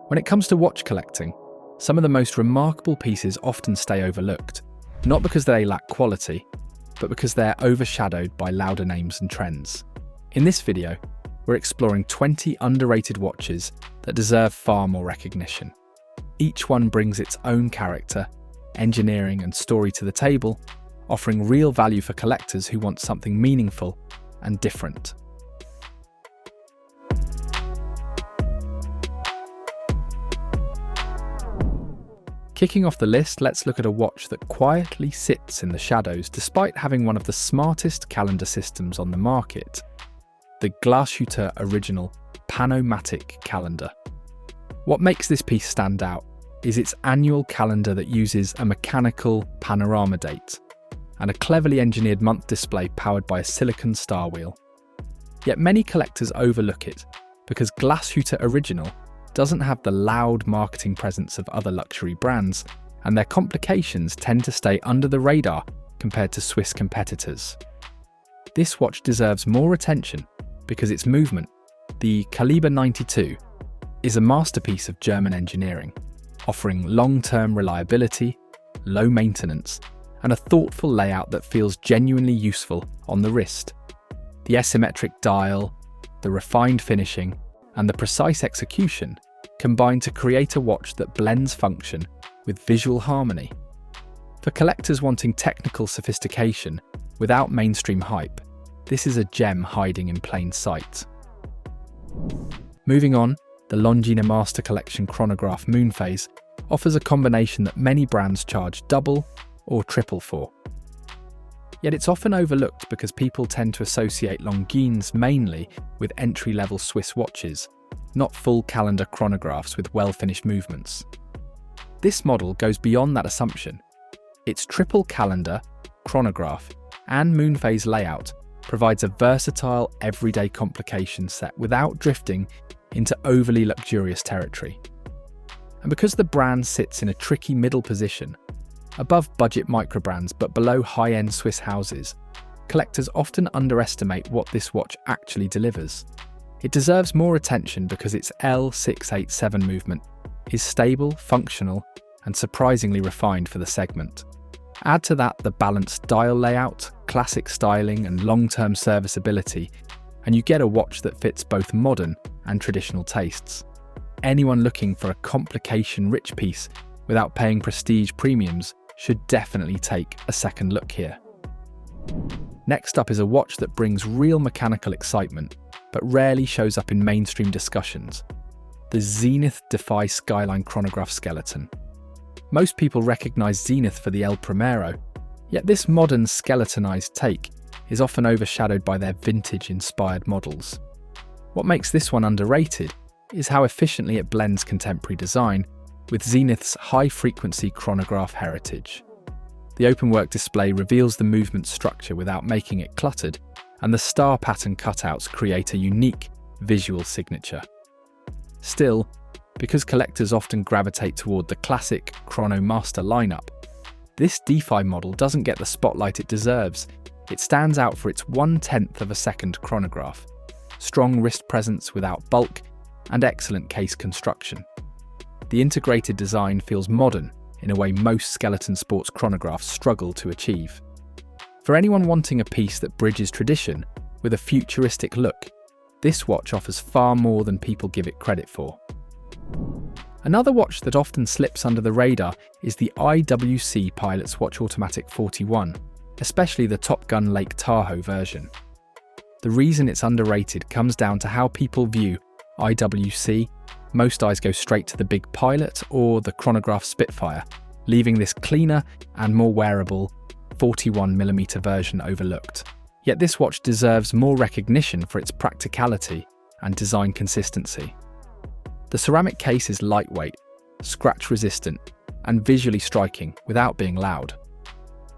When it comes to watch collecting, some of the most remarkable pieces often stay overlooked, not because they lack quality, but because they're overshadowed by louder names and trends. In this video, we're exploring 20 underrated watches that deserve far more recognition. Each one brings its own character, engineering and story to the table, offering real value for collectors who want something meaningful and different. Kicking off the list, let's look at a watch that quietly sits in the shadows despite having one of the smartest calendar systems on the market, the Glashutte original PanoMatic calendar. What makes this piece stand out is its annual calendar that uses a mechanical panorama date and a cleverly engineered month display powered by a silicon star wheel. Yet many collectors overlook it because Glashutte Original doesn't have the loud marketing presence of other luxury brands, and their complications tend to stay under the radar compared to Swiss competitors. This watch deserves more attention because its movement, the Caliber 92, is a masterpiece of German engineering, offering long-term reliability, low maintenance, and a thoughtful layout that feels genuinely useful on the wrist. The asymmetric dial, the refined finishing, and the precise execution combine to create a watch that blends function with visual harmony. For collectors wanting technical sophistication without mainstream hype, this is a gem hiding in plain sight. Moving on, the Longines Master Collection Chronograph MOONPHASE offers a combination that many brands charge double or triple for. Yet it's often overlooked because people tend to associate Longines mainly with entry-level Swiss watches, not full calendar chronographs with well-finished movements. This model goes beyond that assumption. Its triple calendar, chronograph, and MOONPHASE layout provides a versatile, everyday complication set without drifting into overly luxurious territory. And because the brand sits in a tricky middle position, above budget microbrands but below high-end Swiss houses, collectors often underestimate what this watch actually delivers. It deserves more attention because its L687 movement is stable, functional, and surprisingly refined for the segment. Add to that the balanced dial layout, classic styling, and long-term serviceability, and you get a watch that fits both modern and traditional tastes. Anyone looking for a complication-rich piece without paying prestige premiums should definitely take a second look here. Next up is a watch that brings real mechanical excitement, but rarely shows up in mainstream discussions: the ZENITH DEFY Skyline chronograph skeleton. Most people recognise ZENITH for the El Primero, yet this modern skeletonized take is often overshadowed by their vintage-inspired models. What makes this one underrated is how efficiently it blends contemporary design with ZENITH's high-frequency chronograph heritage. The openwork display reveals the movement structure without making it cluttered, and the star pattern cutouts create a unique visual signature. Still, because collectors often gravitate toward the classic Chrono Master lineup, this DeFi model doesn't get the spotlight it deserves. It stands out for its 1/10 of a second chronograph, strong wrist presence without bulk, and excellent case construction. The integrated design feels modern in a way most skeleton sports chronographs struggle to achieve. For anyone wanting a piece that bridges tradition with a futuristic look, this watch offers far more than people give it credit for. Another watch that often slips under the radar is the L.U.C Pilot's Watch Automatic 41, especially the Top Gun Lake Tahoe version. The reason it's underrated comes down to how people view L.U.C. Most eyes go straight to the big Pilot or the Chronograph Spitfire, leaving this cleaner and more wearable 41mm version overlooked. Yet this watch deserves more recognition for its practicality and design consistency. The ceramic case is lightweight, scratch-resistant, and visually striking without being loud.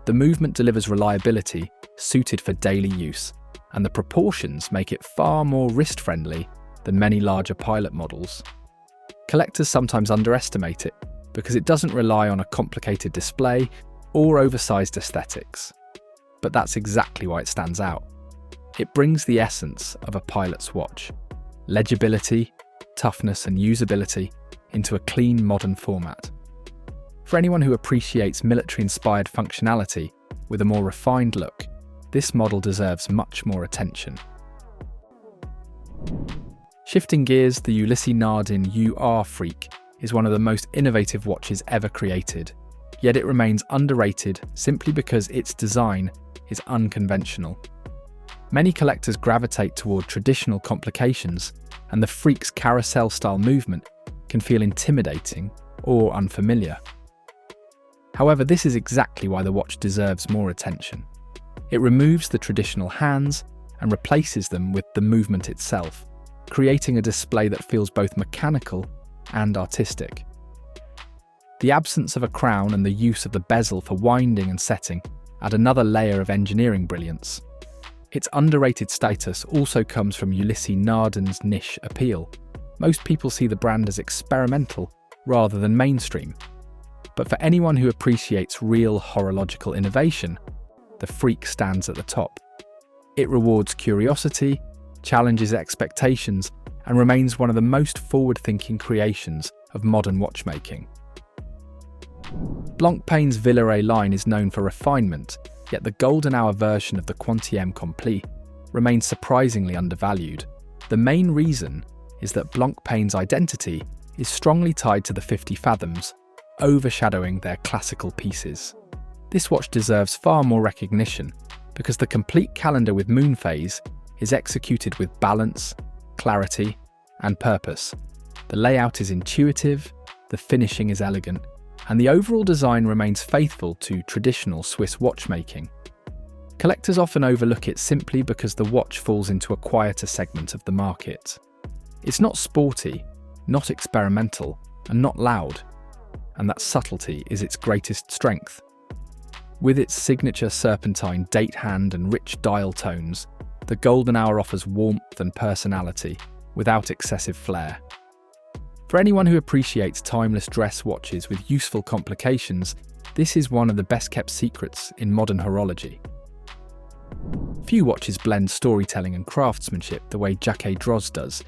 The movement delivers reliability suited for daily use, and the proportions make it far more wrist-friendly than many larger Pilot models. Collectors sometimes underestimate it because it doesn't rely on a complicated display or oversized aesthetics. But that's exactly why it stands out. It brings the essence of a Pilot's watch: legibility, toughness, and usability, into a clean modern format. For anyone who appreciates military-inspired functionality with a more refined look, this model deserves much more attention. Shifting gears, the Ulysse Nardin UR Freak is one of the most innovative watches ever created, yet it remains underrated simply because its design is unconventional. Many collectors gravitate toward traditional complications, and the Freak's carousel-style movement can feel intimidating or unfamiliar. However, this is exactly why the watch deserves more attention. It removes the traditional hands and replaces them with the movement itself, creating a display that feels both mechanical and artistic. The absence of a crown and the use of the bezel for winding and setting add another layer of engineering brilliance. Its underrated status also comes from Ulysse Nardin's niche appeal. Most people see the brand as experimental rather than mainstream. But for anyone who appreciates real horological innovation, the Freak stands at the top. It rewards curiosity, challenges expectations, and remains one of the most forward-thinking creations of modern watchmaking. Blancpain-Villeret line is known for refinement, yet the golden hour version of the Quantième Complet remains surprisingly undervalued. The main reason is that Blancpain's identity is strongly tied to the 50 fathoms, overshadowing their classical pieces. This watch deserves far more recognition because the complete calendar with MOONPHASE is executed with balance, clarity, and purpose. The layout is intuitive, the finishing is elegant, and the overall design remains faithful to traditional Swiss watchmaking. Collectors often overlook it simply because the watch falls into a quieter segment of the market. It's not sporty, not experimental, and not loud, and that subtlety is its greatest strength. With its signature serpentine date hand and rich dial tones, the golden hour offers warmth and personality without excessive flair. For anyone who appreciates timeless dress watches with useful complications, this is one of the best-kept secrets in modern horology. Few watches blend storytelling and craftsmanship the way Jaquet Droz does,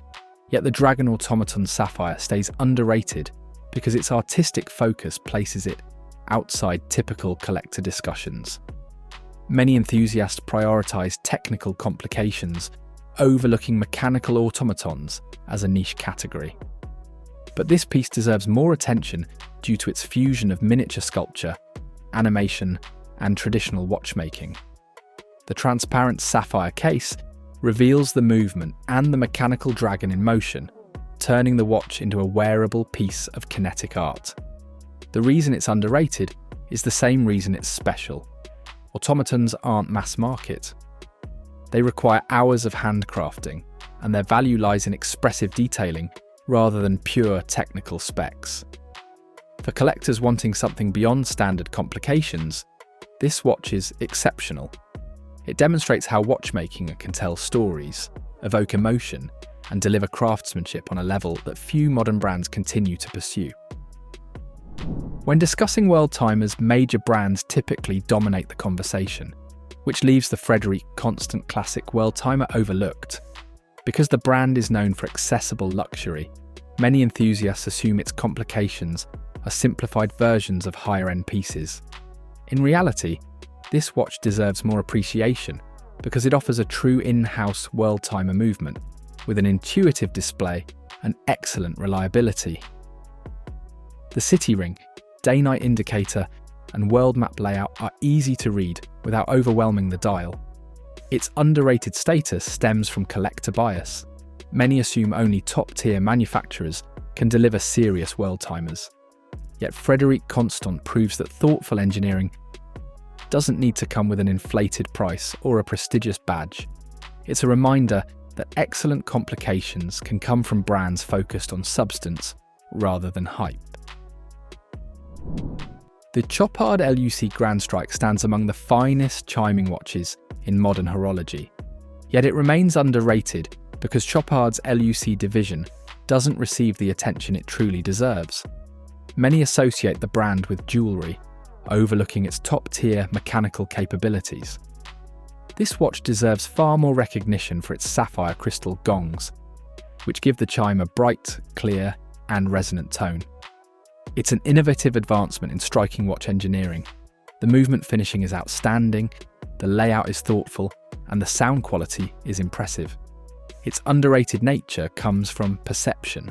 yet the Dragon Automaton Sapphire stays underrated because its artistic focus places it outside typical collector discussions. Many enthusiasts prioritize technical complications, overlooking mechanical automatons as a niche category. But this piece deserves more attention due to its fusion of miniature sculpture, animation, and traditional watchmaking. The transparent sapphire case reveals the movement and the mechanical dragon in motion, turning the watch into a wearable piece of kinetic art. The reason it's underrated is the same reason it's special. Automatons aren't mass market. They require hours of handcrafting, and their value lies in expressive detailing rather than pure technical specs. For collectors wanting something beyond standard complications, this watch is exceptional. It demonstrates how watchmaking can tell stories, evoke emotion, and deliver craftsmanship on a level that few modern brands continue to pursue. When discussing Worldtimers, major brands typically dominate the conversation, which leaves the Frederick constant classic Worldtimer overlooked. Because the brand is known for accessible luxury, many enthusiasts assume its complications are simplified versions of higher-end pieces. In reality, this watch deserves more appreciation because it offers a true in-house Worldtimer movement with an intuitive display and excellent reliability. The city ring, day-night indicator, and world map layout are easy to read without overwhelming the dial. Its underrated status stems from collector bias. Many assume only top-tier manufacturers can deliver serious Worldtimers. Yet Frederick Constant proves that thoughtful engineering doesn't need to come with an inflated price or a prestigious badge. It's a reminder that excellent complications can come from brands focused on substance rather than hype. The Chopard L.U.C Grand Strike stands among the finest chiming watches in modern horology, yet it remains underrated because Chopard's L.U.C division doesn't receive the attention it truly deserves. Many associate the brand with jewellery, overlooking its top-tier mechanical capabilities. This watch deserves far more recognition for its sapphire crystal gongs, which give the chime a bright, clear, and resonant tone. It's an innovative advancement in striking watch engineering. The movement finishing is outstanding, the layout is thoughtful, and the sound quality is impressive. Its underrated nature comes from perception.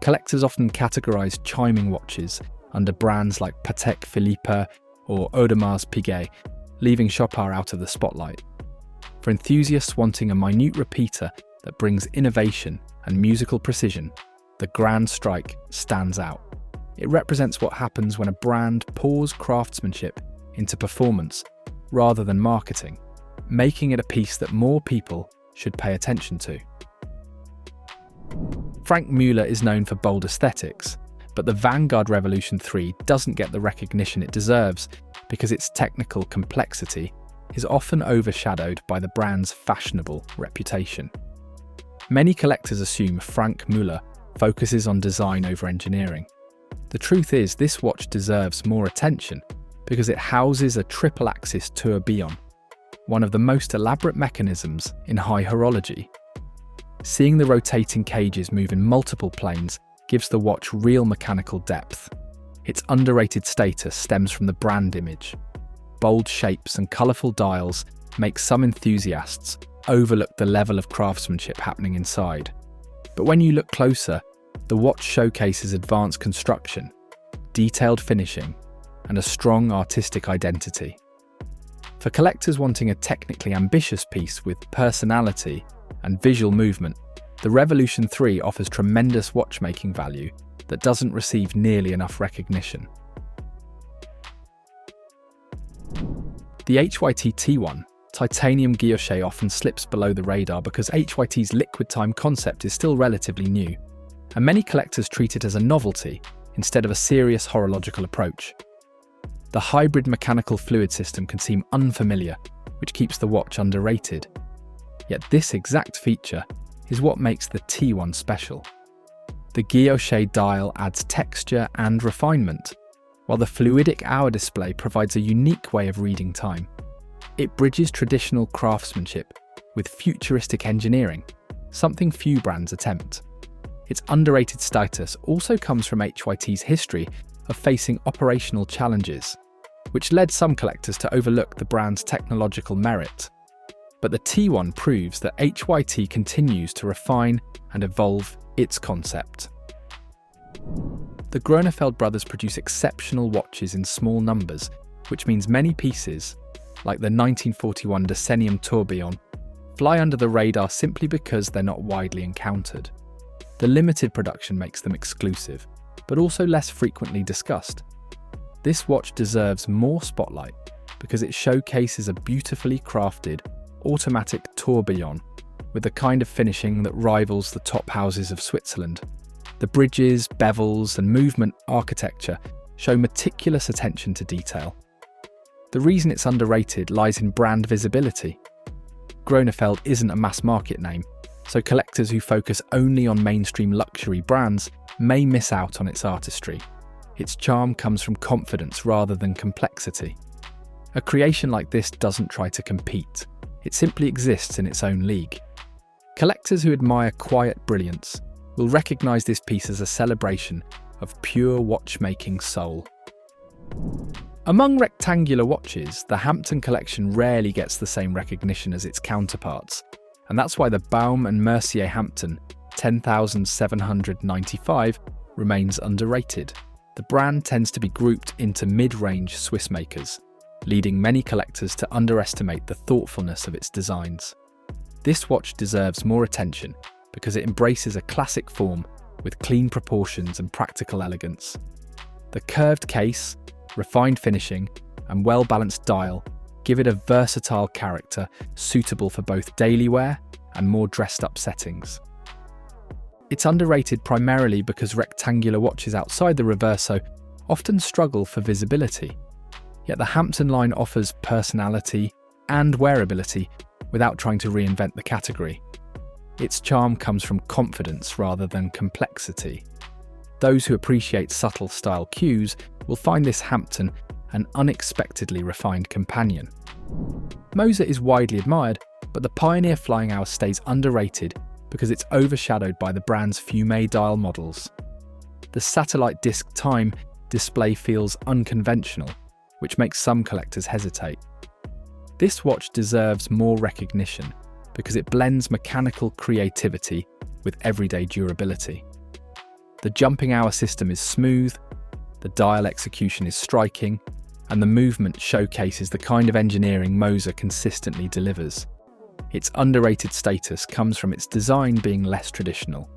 Collectors often categorize chiming watches under brands like Patek Philippe or Audemars Piguet, leaving Chopard out of the spotlight. For enthusiasts wanting a minute repeater that brings innovation and musical precision, the Grand Strike stands out. It represents what happens when a brand pours craftsmanship into performance rather than marketing, making it a piece that more people should pay attention to. Frank Muller is known for bold aesthetics, but the Vanguard Revolution 3 doesn't get the recognition it deserves because its technical complexity is often overshadowed by the brand's fashionable reputation. Many collectors assume Frank Muller focuses on design over engineering. The truth is, this watch deserves more attention because it houses a triple-axis tourbillon, one of the most elaborate mechanisms in high horology. Seeing the rotating cages move in multiple planes gives the watch real mechanical depth. Its underrated status stems from the brand image. Bold shapes and colourful dials make some enthusiasts overlook the level of craftsmanship happening inside. But when you look closer, the watch showcases advanced construction, detailed finishing, and a strong artistic identity. For collectors wanting a technically ambitious piece with personality and visual movement, the Revolution 3 offers tremendous watchmaking value that doesn't receive nearly enough recognition. The HYT T1 Titanium Guilloché often slips below the radar because HYT's liquid time concept is still relatively new, and many collectors treat it as a novelty instead of a serious horological approach. The hybrid mechanical fluid system can seem unfamiliar, which keeps the watch underrated. Yet this exact feature is what makes the T1 special. The Guilloché dial adds texture and refinement, while the fluidic hour display provides a unique way of reading time. It bridges traditional craftsmanship with futuristic engineering, something few brands attempt. Its underrated status also comes from HYT's history of facing operational challenges, which led some collectors to overlook the brand's technological merit. But the T1 proves that HYT continues to refine and evolve its concept. The Gronefeld brothers produce exceptional watches in small numbers, which means many pieces, like the 1941 Decennium Tourbillon, fly under the radar simply because they're not widely encountered. The limited production makes them exclusive, but also less frequently discussed. This watch deserves more spotlight because it showcases a beautifully crafted, automatic tourbillon with the kind of finishing that rivals the top houses of Switzerland. The bridges, bevels, and movement architecture show meticulous attention to detail. The reason it's underrated lies in brand visibility. Gronefeld isn't a mass market name, so collectors who focus only on mainstream luxury brands may miss out on its artistry. Its charm comes from confidence rather than complexity. A creation like this doesn't try to compete, it simply exists in its own league. Collectors who admire quiet brilliance will recognise this piece as a celebration of pure watchmaking soul. Among rectangular watches, the Hampton collection rarely gets the same recognition as its counterparts, and that's why the Baume and Mercier Hampton 10,795 remains underrated. The brand tends to be grouped into mid-range Swiss makers, leading many collectors to underestimate the thoughtfulness of its designs. This watch deserves more attention because it embraces a classic form with clean proportions and practical elegance. The curved case, refined finishing, and well-balanced dial give it a versatile character suitable for both daily wear and more dressed-up settings. It's underrated primarily because rectangular watches outside the Reverso often struggle for visibility, yet the Hampton line offers personality and wearability without trying to reinvent the category. Its charm comes from confidence rather than complexity. Those who appreciate subtle style cues will find this Hampton an unexpectedly refined companion. H.moser is widely admired, but the Pioneer Flying Hour stays underrated because it's overshadowed by the brand's fume dial models. the satellite disc time display feels unconventional, which makes some collectors hesitate. This watch deserves more recognition because it blends mechanical creativity with everyday durability. The jumping hour system is smooth, the dial execution is striking, and the movement showcases the kind of engineering Moser consistently delivers. Its underrated status comes from its design being less traditional.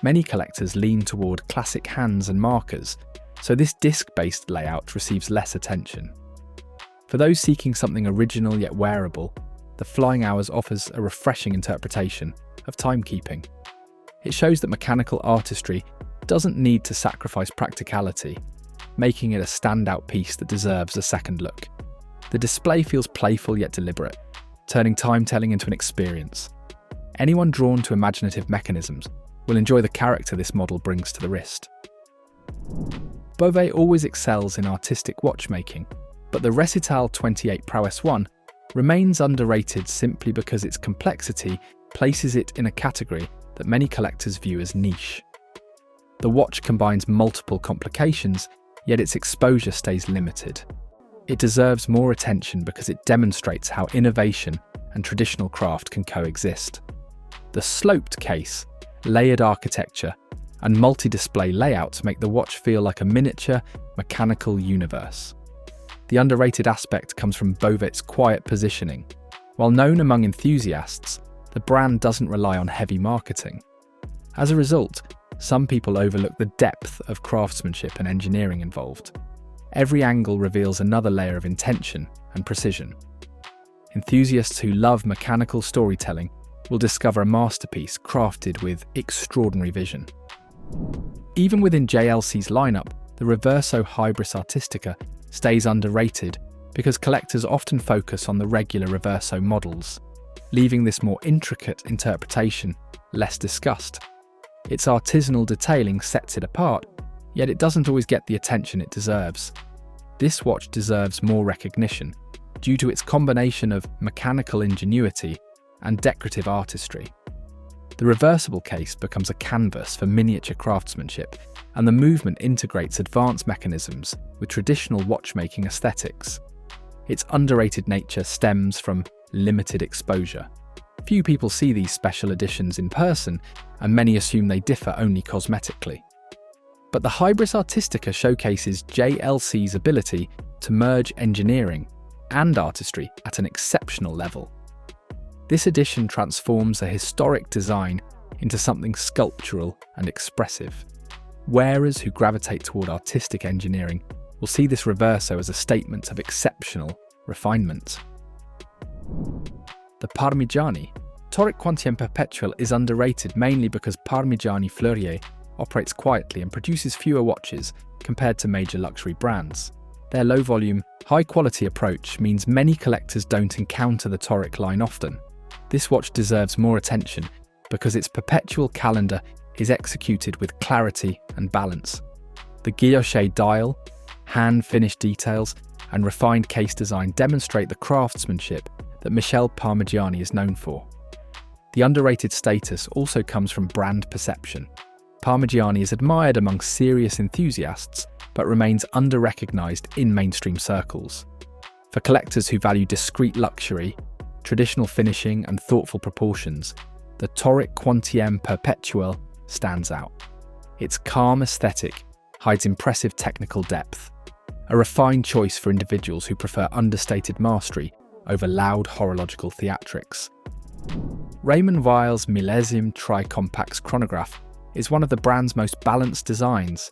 Many collectors lean toward classic hands and markers, so this disc-based layout receives less attention. For those seeking something original yet wearable, the Flying Hours offers a refreshing interpretation of timekeeping. It shows that mechanical artistry doesn't need to sacrifice practicality, making it a standout piece that deserves a second look. The display feels playful yet deliberate, turning time-telling into an experience. Anyone drawn to imaginative mechanisms will enjoy the character this model brings to the wrist. Bovet always excels in artistic watchmaking, but the Recital 28 Prowess 1 remains underrated simply because its complexity places it in a category that many collectors view as niche. The watch combines multiple complications, yet its exposure stays limited. It deserves more attention because it demonstrates how innovation and traditional craft can coexist. The sloped case, layered architecture, and multi-display layouts make the watch feel like a miniature, mechanical universe. The underrated aspect comes from Bovet's quiet positioning. While known among enthusiasts, the brand doesn't rely on heavy marketing. As a result, some people overlook the depth of craftsmanship and engineering involved. Every angle reveals another layer of intention and precision. Enthusiasts who love mechanical storytelling will discover a masterpiece crafted with extraordinary vision. Even within JLC's lineup, the Reverso Hybris Artistica stays underrated because collectors often focus on the regular Reverso models, leaving this more intricate interpretation less discussed. Its artisanal detailing sets it apart, yet it doesn't always get the attention it deserves. This watch deserves more recognition due to its combination of mechanical ingenuity and decorative artistry. The reversible case becomes a canvas for miniature craftsmanship, and the movement integrates advanced mechanisms with traditional watchmaking aesthetics. Its underrated nature stems from limited exposure. Few people see these special editions in person, and many assume they differ only cosmetically. But the Hybris Artistica showcases JLC's ability to merge engineering and artistry at an exceptional level. This edition transforms a historic design into something sculptural and expressive. Wearers who gravitate toward artistic engineering will see this Reverso as a statement of exceptional refinement. The Parmigiani Toric Quantiem Perpetual is underrated mainly because Parmigiani-Villeret operates quietly and produces fewer watches compared to major luxury brands. Their low-volume, high-quality approach means many collectors don't encounter the Toric line often. This watch deserves more attention because its perpetual calendar is executed with clarity and balance. The Guilloché dial, hand-finished details, and refined case design demonstrate the craftsmanship that Michel Parmigiani is known for. The underrated status also comes from brand perception. Parmigiani is admired among serious enthusiasts, but remains under-recognized in mainstream circles. For collectors who value discreet luxury, traditional finishing, and thoughtful proportions, the Toric Quantiem Perpetuel stands out. Its calm aesthetic hides impressive technical depth, a refined choice for individuals who prefer understated mastery over loud horological theatrics. Raymond Weil's Millésime Tri-Compax Chronograph is one of the brand's most balanced designs,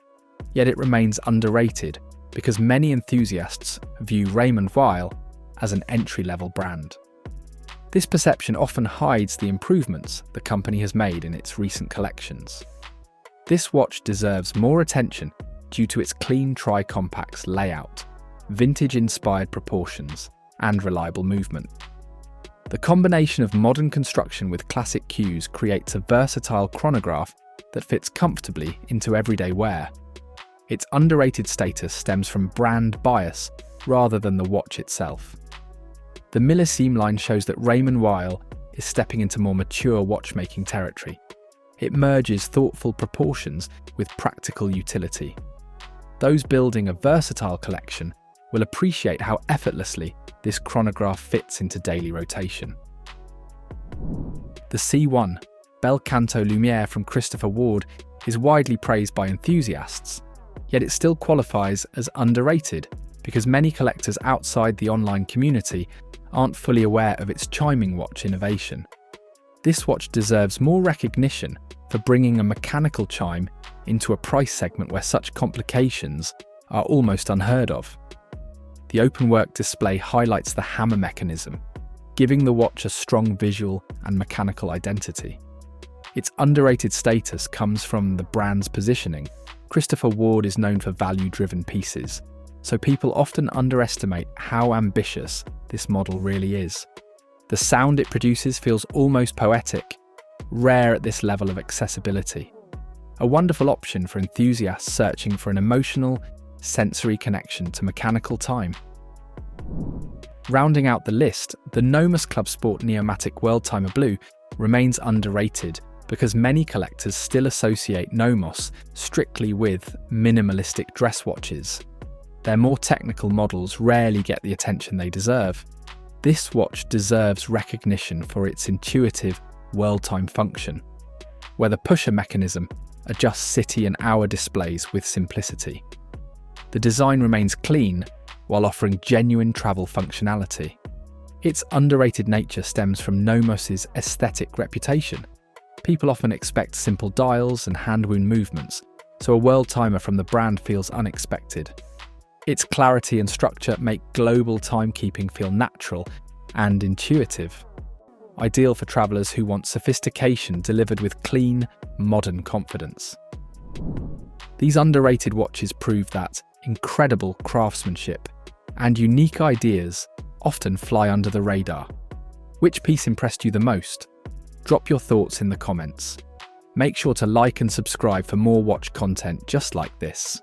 yet it remains underrated because many enthusiasts view Raymond Weil as an entry-level brand. This perception often hides the improvements the company has made in its recent collections. This watch deserves more attention due to its clean Tri-Compax layout, vintage-inspired proportions, and reliable movement. The combination of modern construction with classic cues creates a versatile chronograph that fits comfortably into everyday wear. Its underrated status stems from brand bias rather than the watch itself. The Millésime line shows that Raymond Weil is stepping into more mature watchmaking territory. It merges thoughtful proportions with practical utility. Those building a versatile collection will appreciate how effortlessly this chronograph fits into daily rotation. The C1 Bel Canto Lumiere from Christopher Ward is widely praised by enthusiasts, yet it still qualifies as underrated because many collectors outside the online community aren't fully aware of its chiming watch innovation. This watch deserves more recognition for bringing a mechanical chime into a price segment where such complications are almost unheard of. The openwork display highlights the hammer mechanism, giving the watch a strong visual and mechanical identity. Its underrated status comes from the brand's positioning. Christopher Ward is known for value-driven pieces, so people often underestimate how ambitious this model really is. The sound it produces feels almost poetic, rare at this level of accessibility. A wonderful option for enthusiasts searching for an emotional, sensory connection to mechanical time. Rounding out the list, the Nomos Club Sport Neomatic Worldtimer Blue remains underrated because many collectors still associate Nomos strictly with minimalistic dress watches. Their more technical models rarely get the attention they deserve. This watch deserves recognition for its intuitive world-time function, where the pusher mechanism adjusts city and hour displays with simplicity. The design remains clean while offering genuine travel functionality. Its underrated nature stems from Nomos's aesthetic reputation. People often expect simple dials and hand-wound movements, so a Worldtimer from the brand feels unexpected. Its clarity and structure make global timekeeping feel natural and intuitive, ideal for travelers who want sophistication delivered with clean, modern confidence. These underrated watches prove that incredible craftsmanship and unique ideas often fly under the radar. Which piece impressed you the most? Drop your thoughts in the comments. Make sure to like and subscribe for more watch content just like this.